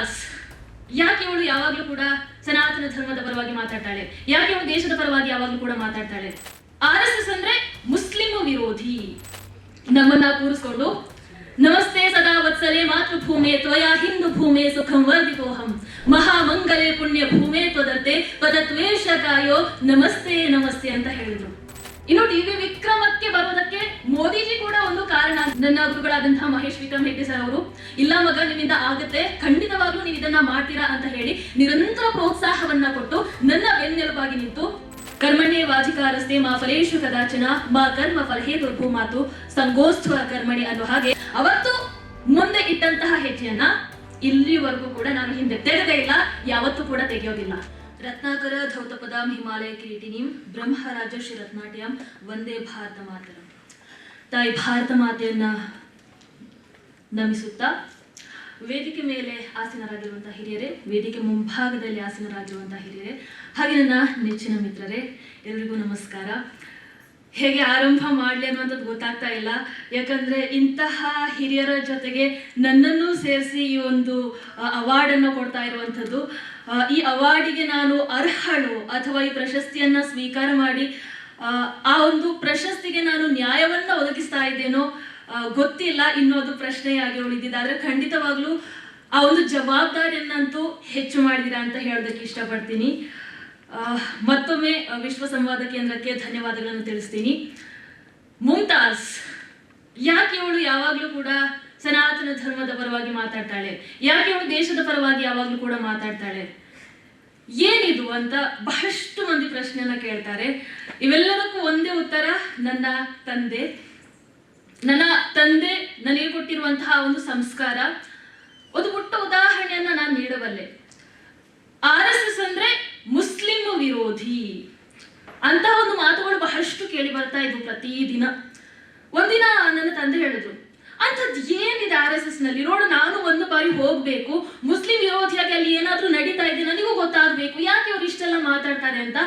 ಮುಮ್ತಾಜ್ ಯಾಕೆ ಅವಳು ಯಾವಾಗಲೂ ಕೂಡ ಸನಾತನ ಧರ್ಮದ ಪರವಾಗಿ ಮಾತಾಡ್ತಾಳೆ? ಯಾಕೆ ಅವಳು ದೇಶದ ಪರವಾಗಿ ಯಾವಾಗಲೂ ಕೂಡ ಮಾತಾಡ್ತಾಳೆ? RSS ಅಂದ್ರೆ ಮುಸ್ಲಿಂ ವಿರೋಧಿ. ನಮ್ಮನ್ನ ಕೂರಿಸ್ಕೊಂಡು ನಮಸ್ತೆ ಸದಾ ವತ್ಸಲೆ ಮಾತೃಭೂಮೆ ತ್ವಯಾ ಹಿಂದೂ ಭೂಮೆ ಸುಖಂ ವರ್ಧಿತೋಹಂ ಮಹಾಮಂಗಲೆ ಪುಣ್ಯ ಭೂಮೆ ತ್ವದರ್ತೆ ಪದತ್ವೇಷಕಾಯೋ ನಮಸ್ತೆ ನಮಸ್ತೆ ಅಂತ ಹೇಳಿದ್ರು. ಇನ್ನು ಟಿವಿ ವಿಕ್ರಮಕ್ಕೆ ಬರೋದಕ್ಕೆ ಮೋದಿಜಿ ಕೂಡ ಒಂದು ಕಾರಣ. ನನ್ನ ಗುರುಗಳಾದಂತಹ ಮಹೇಶ್ ವಿಕ್ರಮ್ ಹೆಗ್ಡೆ ಸರ್ ಅವರು, ಇಲ್ಲ ಮಗ ನಿಮ್ಮಿಂದ ಆಗುತ್ತೆ, ಖಂಡಿತವಾಗ್ಲೂ ನೀವು ಇದನ್ನ ಮಾಡ್ತೀರಾ ಅಂತ ಹೇಳಿ ನಿರಂತರ ಪ್ರೋತ್ಸಾಹವನ್ನ ಕೊಟ್ಟು ನನ್ನ ಬೆನ್ನೆಲುಬಾಗಿ ನಿಂತು ಕರ್ಮಣ್ಯೇ ವಾಧಿಕಾರಸ್ತೆ ಮಾ ಫಲೇಶು ಕದಾಚನ ಮಾ ಕರ್ಮ ಫಲಹೇ ದುರ್ಭೂಮಾತು ಸಂಗೋಷ್ಠ ಕರ್ಮಣಿ ಅನ್ನೋ ಹಾಗೆ ಅವತ್ತು ಮುಂದೆ ಇಟ್ಟಂತಹ ಹೆಜ್ಜೆಯನ್ನ ಇಲ್ಲಿವರೆಗೂ ಕೂಡ ನಾನು ಹಿಂದೆ ತೆಗೆದೇ ಇಲ್ಲ, ಯಾವತ್ತೂ ಕೂಡ ತೆಗೆಯೋದಿಲ್ಲ. ರತ್ನಾಕರ ಧೌತಪದಾಂ ಹಿಮಾಲಯ ಕಿರೀಟಿನಿಂ ಬ್ರಹ್ಮರಾಜ ಶ್ರೀ ರತ್ನಾಟ್ಯಂ ವಂದೇ ಭಾರತ ಮಾತರಂ. ತಾಯಿ ಭಾರತ ಮಾತೆಯನ್ನ ನಮಿಸುತ್ತಾ ವೇದಿಕೆ ಮೇಲೆ ಆಸೀನರಾಗಿರುವಂತಹ ಹಿರಿಯರೇ, ವೇದಿಕೆ ಮುಂಭಾಗದಲ್ಲಿ ಆಸೀನರಾಗಿರುವಂತಹ ಹಿರಿಯರೇ, ಹಾಗೆ ನನ್ನ ನೆಚ್ಚಿನ ಮಿತ್ರರೇ, ಎಲ್ರಿಗೂ ನಮಸ್ಕಾರ. ಹೇಗೆ ಆರಂಭ ಮಾಡಲಿ ಅನ್ನುವಂಥದ್ದು ಗೊತ್ತಾಗ್ತಾ ಇಲ್ಲ. ಯಾಕಂದ್ರೆ ಇಂತಹ ಹಿರಿಯರ ಜೊತೆಗೆ ನನ್ನನ್ನು ಸೇರಿಸಿ ಈ ಒಂದು ಅವಾರ್ಡನ್ನು ಕೊಡ್ತಾ ಇರುವಂಥದ್ದು, ಈ ಅವಾರ್ಡಿಗೆ ನಾನು ಅರ್ಹಳು ಅಥವಾ ಈ ಪ್ರಶಸ್ತಿಯನ್ನ ಸ್ವೀಕಾರ ಮಾಡಿ ಆ ಒಂದು ಪ್ರಶಸ್ತಿಗೆ ನಾನು ನ್ಯಾಯವನ್ನ ಒದಗಿಸ್ತಾ ಇದ್ದೇನೋ ಗೊತ್ತಿಲ್ಲ. ಇನ್ನೂ ಅದು ಪ್ರಶ್ನೆಯಾಗಿ ಉಳಿದಿದೆ. ಆದ್ರೆ ಖಂಡಿತವಾಗ್ಲೂ ಆ ಒಂದು ಜವಾಬ್ದಾರಿಯನ್ನಂತೂ ಹೆಚ್ಚು ಮಾಡಿದಿರಾ ಅಂತ ಹೇಳೋದಕ್ಕೆ ಇಷ್ಟಪಡ್ತೀನಿ. ಮತ್ತೊಮ್ಮೆ ವಿಶ್ವ ಸಂವಾದ ಕೇಂದ್ರಕ್ಕೆ ಧನ್ಯವಾದಗಳನ್ನು ತಿಳಿಸ್ತೀನಿ. ಮುಮ್ತಾಜ್ ಯಾಕೆ ಅವಳು ಯಾವಾಗಲೂ ಕೂಡ ಸನಾತನ ಧರ್ಮದ ಪರವಾಗಿ ಮಾತಾಡ್ತಾಳೆ? ಯಾಕೆ ಅವಳು ದೇಶದ ಪರವಾಗಿ ಯಾವಾಗಲೂ ಕೂಡ ಮಾತಾಡ್ತಾಳೆ? ಏನಿದು ಅಂತ ಬಹಳಷ್ಟು ಮಂದಿ ಪ್ರಶ್ನೆಯನ್ನ ಕೇಳ್ತಾರೆ. ಇವೆಲ್ಲದಕ್ಕೂ ಒಂದೇ ಉತ್ತರ, ನನ್ನ ತಂದೆ ನನಗೆ ಕೊಟ್ಟಿರುವಂತಹ ಒಂದು ಸಂಸ್ಕಾರ. ಒಂದು ಪುಟ್ಟ ಉದಾಹರಣೆಯನ್ನ ನಾನು ನೀಡಬಲ್ಲೆ. RSS ಅಂದ್ರೆ ಮುಸ್ಲಿಂ ವಿರೋಧಿ ಅಂತಹ ಒಂದು ಮಾತುಗಳು ಬಹಳಷ್ಟು ಕೇಳಿ ಬರ್ತಾ ಇದ್ವು ಪ್ರತಿದಿನ. ಒಂದಿನ ನನ್ನ ತಂದೆ ಹೇಳಿದ್ರು, ಅಂಥದ್ದು ಏನಿದೆ RSS ನಲ್ಲಿ, ನೋಡು ನಾನು ಒಂದು ಬಾರಿ ಹೋಗ್ಬೇಕು, ಮುಸ್ಲಿಂ ವಿರೋಧಿಯಾಗಿ ಅಲ್ಲಿ ಏನಾದ್ರೂ ನಡೀತಾ ಇದೆ ನನಗೂ ಗೊತ್ತಾಗ್ಬೇಕು, ಯಾಕೆ ಅವ್ರು ಇಷ್ಟೆಲ್ಲ ಮಾತಾಡ್ತಾರೆ ಅಂತ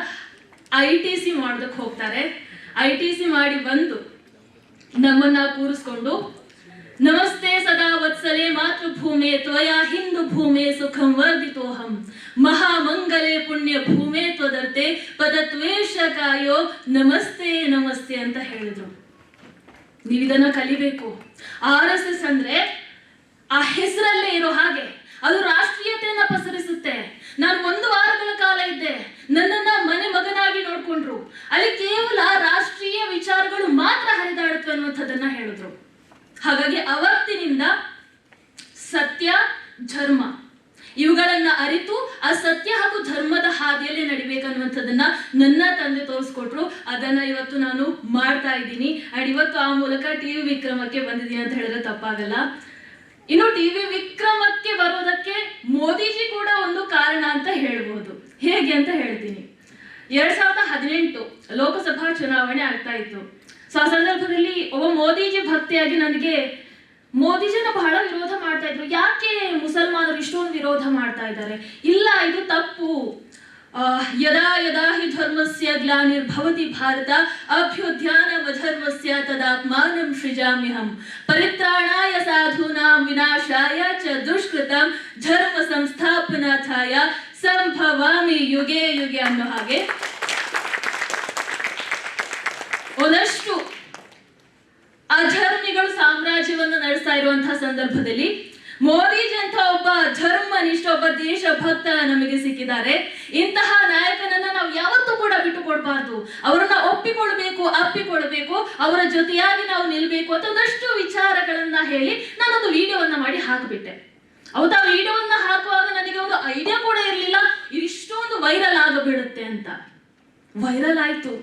ITC ಮಾಡೋದಕ್ಕೆ ಹೋಗ್ತಾರೆ. ITC ಮಾಡಿ ಬಂದು ನಮ್ಮನ್ನ ಕೂರಿಸ್ಕೊಂಡು ನಮಸ್ತೆ ಸದಾ ವತ್ಸಲೆ ಮಾತೃಭೂಮೆ ತ್ವಯಾ ಹಿಂದೂ ಭೂಮೆ ಸುಖಂ ವರ್ಧಿತೋಹಂ ಮಹಾಮಂಗಲೆ ಪುಣ್ಯ ಭೂಮೆ ತ್ವದರ್ತೆ ಪದತ್ವೇಷಕಾಯೋ ನಮಸ್ತೆ ನಮಸ್ತೆ ಅಂತ ಹೇಳಿದ್ರು. ನೀವಿದನ್ನ ಕಲಿಬೇಕು. RSS ಅಂದ್ರೆ ಆ ಹೆಸರಲ್ಲೇ ಇರೋ ಹಾಗೆ ಅದು ರಾಷ್ಟ್ರೀಯತೆಯನ್ನ ಪಸರಿಸುತ್ತೆ. ನಾನು 1 ವಾರಗಳ ಕಾಲ ಇದ್ದೆ, ನನ್ನನ್ನ ಮನೆ ಮಗನಾಗಿ ನೋಡ್ಕೊಂಡ್ರು. ಅಲ್ಲಿ ಕೇವಲ ರಾಷ್ಟ್ರೀಯ ವಿಚಾರಗಳು ಮಾತ್ರ ಹರಿದಾಡುತ್ತವೆ ಅನ್ನುವಂಥದ್ದನ್ನ ಹೇಳಿದ್ರು. ಹಾಗಾಗಿ ಅವತ್ತಿನಿಂದ ಸತ್ಯ ಧರ್ಮ ಇವುಗಳನ್ನ ಅರಿತು ಆ ಸತ್ಯ ಹಾಗೂ ಧರ್ಮದ ಹಾದಿಯಲ್ಲಿ ನಡಿಬೇಕನ್ನುವಂಥದ್ದನ್ನ ನನ್ನ ತಂದೆ ತೋರಿಸ್ಕೊಟ್ರು. ಅದನ್ನ ಇವತ್ತು ನಾನು ಮಾಡ್ತಾ ಇದ್ದೀನಿ. ಅಂಡ್ ಇವತ್ತು ಆ ಮೂಲಕ ಟಿವಿ ವಿಕ್ರಮಕ್ಕೆ ಬಂದಿದ್ದೀನಿ ಅಂತ ಹೇಳಿದ್ರೆ ತಪ್ಪಾಗಲ್ಲ. ಇನ್ನು ಟಿವಿ ವಿಕ್ರಮಕ್ಕೆ ಬರೋದಕ್ಕೆ ಮೋದಿಜಿ ಕೂಡ ಒಂದು ಕಾರಣ ಅಂತ ಹೇಳ್ಬೋದು. ಹೇಗೆ ಅಂತ ಹೇಳ್ತೀನಿ. 2018 ಲೋಕಸಭಾ ಚುನಾವಣೆ ಆಗ್ತಾ ಇತ್ತು. ಸೊ ಆ ಸಂದರ್ಭದಲ್ಲಿ ಒಬ್ಬ ಮೋದಿಜಿ ಭಕ್ತಿಯಾಗಿ ನನಗೆ ಮೋದಿಜಿನ ಬಹಳ ವಿರೋಧ ಮಾಡ್ತಾ ಇದ್ರು. ಯಾಕೆ ಮುಸಲ್ಮಾನರು ಇಷ್ಟೊಂದು ವಿರೋಧ ಮಾಡ್ತಾ ಇದ್ದಾರೆ? ಇಲ್ಲ, ಇದು ತಪ್ಪು. ಯದಾ ಯದಾ ಹಿ ಧರ್ಮಸ್ಯ ಗ್ಲಾನಿರ್ಭವತಿ ಭಾರತ ಅಭ್ಯುತ್ಥಾನಮಧರ್ಮಸ್ಯ ತದಾತ್ಮಾನಂ ಸೃಜಾಮ್ಯಹಂ ಪರಿತ್ರಾಣಾಯ ಸಾಧೂನಾಂ ವಿನಾಶಾಯ ಚ ದುಷ್ಕೃತಂ ಧರ್ಮ ಸಂಸ್ಥಾಪನಾರ್ಥಾಯ ಸಂಭವಾಮಿ ಯುಗೆ ಯುಗೆ ಅನ್ನೋ ಹಾಗೆ ಒಂದಷ್ಟು ಅಧರ್ಮಿಗಳು ಸಾಮ್ರಾಜ್ಯವನ್ನು ನಡೆಸ್ತಾ ಇರುವಂತಹ ಸಂದರ್ಭದಲ್ಲಿ ಮೋದಿಜಿ ಅಂತ ಒಬ್ಬ ಧರ್ಮನಿಷ್ಠ, ಒಬ್ಬ ದೇಶ ಭಕ್ತ ನಮಗೆ ಸಿಕ್ಕಿದ್ದಾರೆ. ಇಂತಹ ನಾಯಕನನ್ನ ನಾವು ಯಾವತ್ತೂ ಕೂಡ ಬಿಟ್ಟು ಕೊಡಬಾರ್ದು. ಅವರನ್ನ ಅಪ್ಪಿಕೊಳ್ಬೇಕು, ಅವರ ಜೊತೆಯಾಗಿ ನಾವು ನಿಲ್ಬೇಕು ಅಂತ ಒಂದಷ್ಟು ವಿಚಾರಗಳನ್ನ ಹೇಳಿ ನಾನೊಂದು ವಿಡಿಯೋವನ್ನ ಮಾಡಿ ಹಾಕಿಬಿಟ್ಟೆ. ಅವತ್ತು ಆ ವಿಡಿಯೋವನ್ನ ಹಾಕುವಾಗ ನನಗೆ ಒಂದು ಐಡಿಯಾ ಕೂಡ ಇರಲಿಲ್ಲ ಇಷ್ಟೊಂದು ವೈರಲ್ ಆಗಬಿಡುತ್ತೆ ಅಂತ. ವೈರಲ್ ಆಯ್ತು.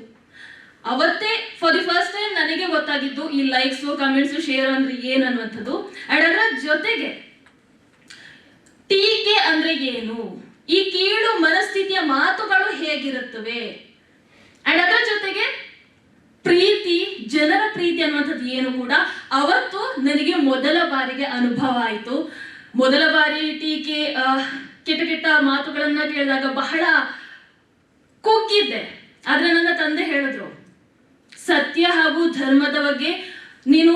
ಅವತ್ತೇ ಫಾರ್ ದಿ ಫಸ್ಟ್ ಟೈಮ್ ನನಗೆ ಗೊತ್ತಾಗಿದ್ದು ಈ ಲೈಕ್ಸ್ ಕಮೆಂಟ್ಸ್ ಶೇರ್ ಅಂದ್ರೆ ಏನು ಅನ್ನುವಂಥದ್ದು. ಅಂಡ್ ಅದರ ಜೊತೆಗೆ ಟೀಕೆ ಅಂದ್ರೆ ಏನು, ಈ ಕೀಳು ಮನಸ್ಥಿತಿಯ ಮಾತುಗಳು ಹೇಗಿರುತ್ತವೆ, ಅಂಡ್ ಅದರ ಜೊತೆಗೆ ಪ್ರೀತಿ, ಜನರ ಪ್ರೀತಿ ಅನ್ನುವಂಥದ್ದು ಏನು ಕೂಡ ಅವತ್ತು ನನಗೆ ಮೊದಲ ಬಾರಿಗೆ ಅನುಭವ ಆಯಿತು. ಮೊದಲ ಬಾರಿ ಟೀಕೆ ಕೆಟ್ಟ ಮಾತುಗಳನ್ನ ಕೇಳಿದಾಗ ಬಹಳ ಕುಗ್ಗಿದ್ದೆ. ಆದ್ರೆ ನನ್ನ ತಂದೆ ಹೇಳಿದ್ರು, ಸತ್ಯ ಹಾಗೂ ಧರ್ಮದ ಬಗ್ಗೆ ನೀನು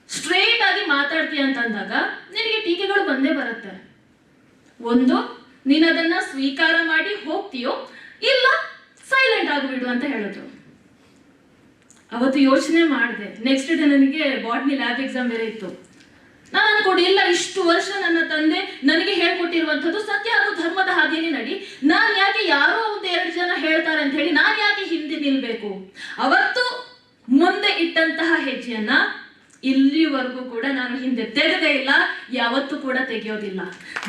ಸ್ಟ್ರೇಟ್ ಆಗಿ ಮಾತಾಡ್ತೀಯ ಅಂತಂದಾಗ ನಿನಗೆ ಟೀಕೆಗಳು ಬಂದೇ ಬರುತ್ತೆ. ಒಂದು, ನೀನು ಅದನ್ನ ಸ್ವೀಕಾರ ಮಾಡಿ ಹೋಗ್ತೀಯೋ, ಇಲ್ಲ ಸೈಲೆಂಟ್ ಆಗಿಬಿಡು ಅಂತ ಹೇಳಿದ್ರು. ಅವತ್ತು ಯೋಚನೆ ಮಾಡಿದೆ. ನೆಕ್ಸ್ಟ್ ಡೇ ನನಗೆ ಬಾಟ್ನಿ ಲ್ಯಾಬ್ ಎಕ್ಸಾಮ್ ಬೇರೆ ಇತ್ತು. ನಾನು ಅನ್ಕೊಂಡು, ಇಲ್ಲ ಇಷ್ಟು ವರ್ಷ ನನ್ನ ತಂದೆ ನನಗೆ ಹೇಳ್ಕೊಟ್ಟಿರುವಂಥದ್ದು ಸತ್ಯ ಹಾಗೂ ಧರ್ಮದ ಹಾದಿಯಲ್ಲಿ ನಡಿ, ನಾನು ಯಾಕೆ ಯಾರೋ ಒಂದು 2 ಜನ ಹೇಳ್ತಾರೆ ಅಂತ ಹೇಳಿ ನಾನು ಯಾಕೆ ಹಿಂದೆ ನಿಲ್ಬೇಕು? ಅವತ್ತು ಮುಂದೆ ಇಟ್ಟಂತಹ ಹೆಜ್ಜೆಯನ್ನ ಇಲ್ಲಿವರೆಗೂ ಕೂಡ ನಾನು ಹಿಂದೆ ತೆಗೆದೇ ಇಲ್ಲ, ಯಾವತ್ತೂ ಕೂಡ ತೆಗೆಯೋದಿಲ್ಲ.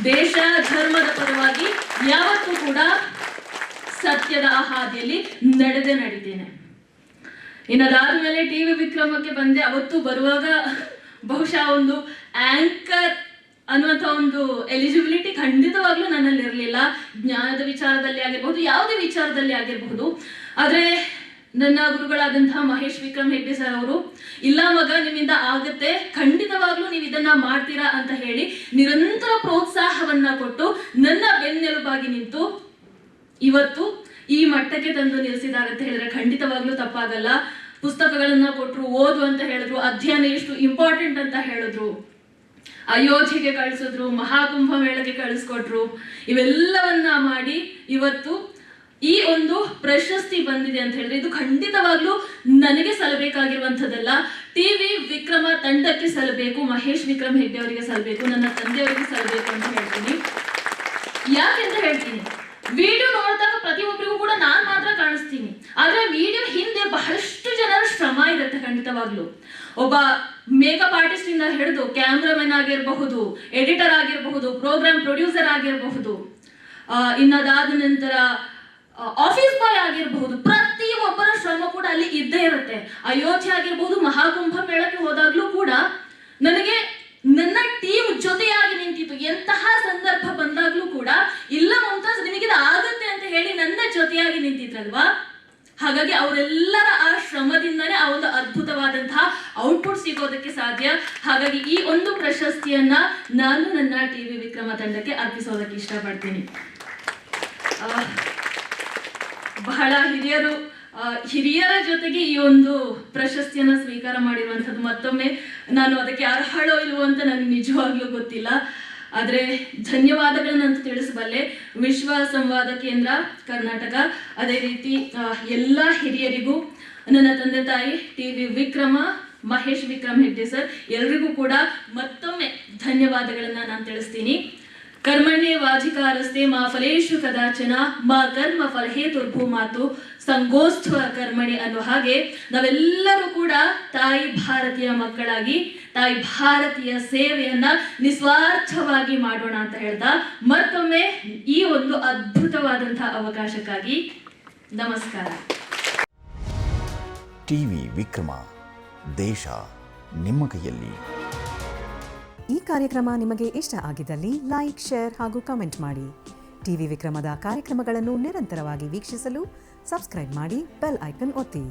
ದೇಶ ಧರ್ಮದ ಪರವಾಗಿ ಯಾವತ್ತೂ ಕೂಡ ಸತ್ಯದ ಹಾದಿಯಲ್ಲಿ ನಡಿತೇನೆ. ಇನ್ನದಾದ ಮೇಲೆ ಟಿವಿ ವಿಕ್ರಮಕ್ಕೆ ಬಂದೆ. ಅವತ್ತು ಬರುವಾಗ ಬಹುಶಃ ಒಂದು ಆಂಕರ್ ಅನ್ನುವಂಥ ಒಂದು ಎಲಿಜಿಬಿಲಿಟಿ ಖಂಡಿತವಾಗ್ಲೂ ನನ್ನಲ್ಲಿ ಇರಲಿಲ್ಲ. ಜ್ಞಾನದ ವಿಚಾರದಲ್ಲಿ ಆಗಿರ್ಬಹುದು, ಯಾವುದೇ ವಿಚಾರದಲ್ಲಿ ಆಗಿರಬಹುದು. ಆದರೆ ನನ್ನ ಗುರುಗಳಾದಂತಹ ಮಹೇಶ್ ವಿಕ್ರಮ್ ಹೆಗ್ಡೆ ಸರ್ ಅವರು, ಇಲ್ಲ ಮಗ ನಿಮ್ಮಿಂದ ಆಗುತ್ತೆ, ಖಂಡಿತವಾಗ್ಲೂ ನೀವು ಇದನ್ನ ಮಾಡ್ತೀರಾ ಅಂತ ಹೇಳಿ ನಿರಂತರ ಪ್ರೋತ್ಸಾಹವನ್ನ ಕೊಟ್ಟು ನನ್ನ ಬೆನ್ನೆಲುಬಾಗಿ ನಿಂತು ಇವತ್ತು ಈ ಮಟ್ಟಕ್ಕೆ ತಂದು ನಿಲ್ಲಿಸಿದ್ದಾರೆ ಅಂತ ಹೇಳಿದ್ರೆ ಖಂಡಿತವಾಗ್ಲೂ ತಪ್ಪಾಗಲ್ಲ. ಪುಸ್ತಕಗಳನ್ನ ಕೊಟ್ಟರು, ಓದು ಅಂತ ಹೇಳಿದ್ರು, ಅಧ್ಯಯನ ಎಷ್ಟು ಇಂಪಾರ್ಟೆಂಟ್ ಅಂತ ಹೇಳಿದ್ರು, ಅಯೋಧ್ಯೆಗೆ ಕಳಿಸಿದ್ರು, ಮಹಾಕುಂಭ ಮೇಳಕ್ಕೆ ಕಳಿಸ್ಕೊಟ್ರು. ಇವೆಲ್ಲವನ್ನ ಮಾಡಿ ಇವತ್ತು ಈ ಒಂದು ಪ್ರಶಸ್ತಿ ಬಂದಿದೆ ಅಂತ ಹೇಳಿದ್ರೆ ಇದು ಖಂಡಿತವಾಗ್ಲೂ ನನಗೆ ಸಲ್ಲಬೇಕಾಗಿರುವಂಥದ್ದಲ್ಲ, ಟಿವಿ ವಿಕ್ರಮ ತಂಡಕ್ಕೆ ಸಲ್ಲಬೇಕು, ಮಹೇಶ್ ವಿಕ್ರಮ್ ಹೆಗ್ಡೆ ಅವರಿಗೆ ಸಲ್ಲಬೇಕು, ನನ್ನ ತಂದೆಯವರಿಗೆ ಸಲ್ಲಬೇಕು ಅಂತ ಹೇಳ್ತೀನಿ. ಯಾಕೆಂತ ಹೇಳ್ತೀನಿ, ವಿಡಿಯೋ ನೋಡಿದಾಗ ಪ್ರತಿಯೊಬ್ಬರಿಗೂ ಕೂಡ ನಾನು ಮಾತ್ರ ಕಾಣಿಸ್ತೀನಿ, ಆದ್ರೆ ವಿಡಿಯೋ ಹಿಂದೆ ಬಹಳಷ್ಟು ಜನರ ಶ್ರಮ ಇರುತ್ತೆ. ಖಂಡಿತವಾಗ್ಲು ಒಬ್ಬ ಮೇಕಪ್ ಆರ್ಟಿಸ್ಟ್ ಇಂದ ಹಿಡಿದು ಕ್ಯಾಮ್ರಾಮನ್ ಆಗಿರಬಹುದು, ಎಡಿಟರ್ ಆಗಿರಬಹುದು, ಪ್ರೋಗ್ರಾಮ್ ಪ್ರೊಡ್ಯೂಸರ್ ಆಗಿರಬಹುದು, ಇನ್ನದಾದ ನಂತರ ಆಫೀಸ್ ಬಾಯ್ ಆಗಿರಬಹುದು, ಪ್ರತಿಯೊಬ್ಬರ ಶ್ರಮ ಕೂಡ ಅಲ್ಲಿ ಇದ್ದೇ ಇರುತ್ತೆ. ಅಯೋಧ್ಯೆ ಆಗಿರಬಹುದು, ಮಹಾಕುಂಭ ಮೇಳಕ್ಕೆ ಹೋದಾಗ್ಲೂ ಕೂಡ ನನಗೆ ನನ್ನ ಟೀಮ್ ಜೊತೆಯಾಗಿ ನಿಂತಿತ್ತು. ಎಂತಹ ಸಂದರ್ಭ ಬಂದಾಗ್ಲೂ ಕೂಡ ಇಲ್ಲ ಮುಮ್ತಾಜ್ ನಿಮಗಿದು ಆಗತ್ತೆ ಅಂತ ಹೇಳಿ ನನ್ನ ಜೊತೆಯಾಗಿ ನಿಂತಿದ್ರಲ್ವಾ. ಹಾಗಾಗಿ ಅವರೆಲ್ಲರ ಆ ಶ್ರಮದಿಂದನೇ ಆ ಒಂದು ಅದ್ಭುತವಾದಂತಹ ಔಟ್ಪುಟ್ ಸಿಗೋದಕ್ಕೆ ಸಾಧ್ಯ. ಹಾಗಾಗಿ ಈ ಒಂದು ಪ್ರಶಸ್ತಿಯನ್ನ ನಾನು ನನ್ನ ಟಿವಿ ವಿಕ್ರಮ ತಂಡಕ್ಕೆ ಅರ್ಪಿಸೋದಕ್ಕೆ ಇಷ್ಟಪಡ್ತೀನಿ. ಬಹಳ ಹಿರಿಯರ ಜೊತೆಗೆ ಈ ಒಂದು ಪ್ರಶಸ್ತಿಯನ್ನ ಸ್ವೀಕಾರ ಮಾಡಿರುವಂಥದ್ದು ಮತ್ತೊಮ್ಮೆ ನಾನು ಅದಕ್ಕೆ ಅರ್ಹಳೋ ಇಲ್ವೋ ಅಂತ ನನಗೆ ನಿಜವಾಗ್ಲೂ ಗೊತ್ತಿಲ್ಲ. ಆದರೆ ಧನ್ಯವಾದಗಳನ್ನಂತ ತಿಳಿಸಬಲ್ಲೆ. ವಿಶ್ವ ಸಂವಾದ ಕೇಂದ್ರ ಕರ್ನಾಟಕ, ಅದೇ ರೀತಿ ಎಲ್ಲ ಹಿರಿಯರಿಗೂ, ನನ್ನ ತಂದೆ ತಾಯಿ ಟಿವಿ ವಿಕ್ರಮ ಮಹೇಶ್ ವಿಕ್ರಮ್ ಹೆಗ್ಡೆ ಸರ್ ಎಲ್ರಿಗೂ ಕೂಡ ಮತ್ತೊಮ್ಮೆ ಧನ್ಯವಾದಗಳನ್ನ ನಾನು ತಿಳಿಸ್ತೀನಿ. ಕರ್ಮಣ್ಯೇ ವಾಧಿಕಾರಸ್ತೆ ಮಾ ಫಲೇಶು ಕದಾಚನ ಮಾ ಕರ್ಮ ಫಲಹೇತುರ್ಭೂಮಾತು ಸಂಗೋಷ್ಠ ಕರ್ಮಣಿ ಅನ್ನೋ ಹಾಗೆ ನಾವೆಲ್ಲರೂ ಕೂಡ ತಾಯಿ ಭಾರತೀಯ ಮಕ್ಕಳಾಗಿ ತಾಯಿ ಭಾರತೀಯ ಸೇವೆಯನ್ನ ನಿಸ್ವಾರ್ಥವಾಗಿ ಮಾಡೋಣ ಅಂತ ಹೇಳ್ತಾ ಮತ್ತೊಮ್ಮೆ ಈ ಒಂದು ಅದ್ಭುತವಾದಂತಹ ಅವಕಾಶಕ್ಕಾಗಿ ನಮಸ್ಕಾರ. ಟಿವಿ ವಿಕ್ರಮ, ದೇಶ ನಿಮ್ಮ ಕೈಯಲ್ಲಿ. ಈ ಕಾರ್ಯಕ್ರಮ ನಿಮಗೆ ಇಷ್ಟ ಆಗಿದ್ದಲ್ಲಿ ಲೈಕ್, ಶೇರ್ ಹಾಗೂ ಕಮೆಂಟ್ ಮಾಡಿ. ಟಿವಿ ವಿಕ್ರಮದ ಕಾರ್ಯಕ್ರಮಗಳನ್ನು ನಿರಂತರವಾಗಿ ವೀಕ್ಷಿಸಲು ಸಬ್ಸ್ಕ್ರೈಬ್ ಮಾಡಿ, ಬೆಲ್ ಐಕನ್ ಒತ್ತಿ.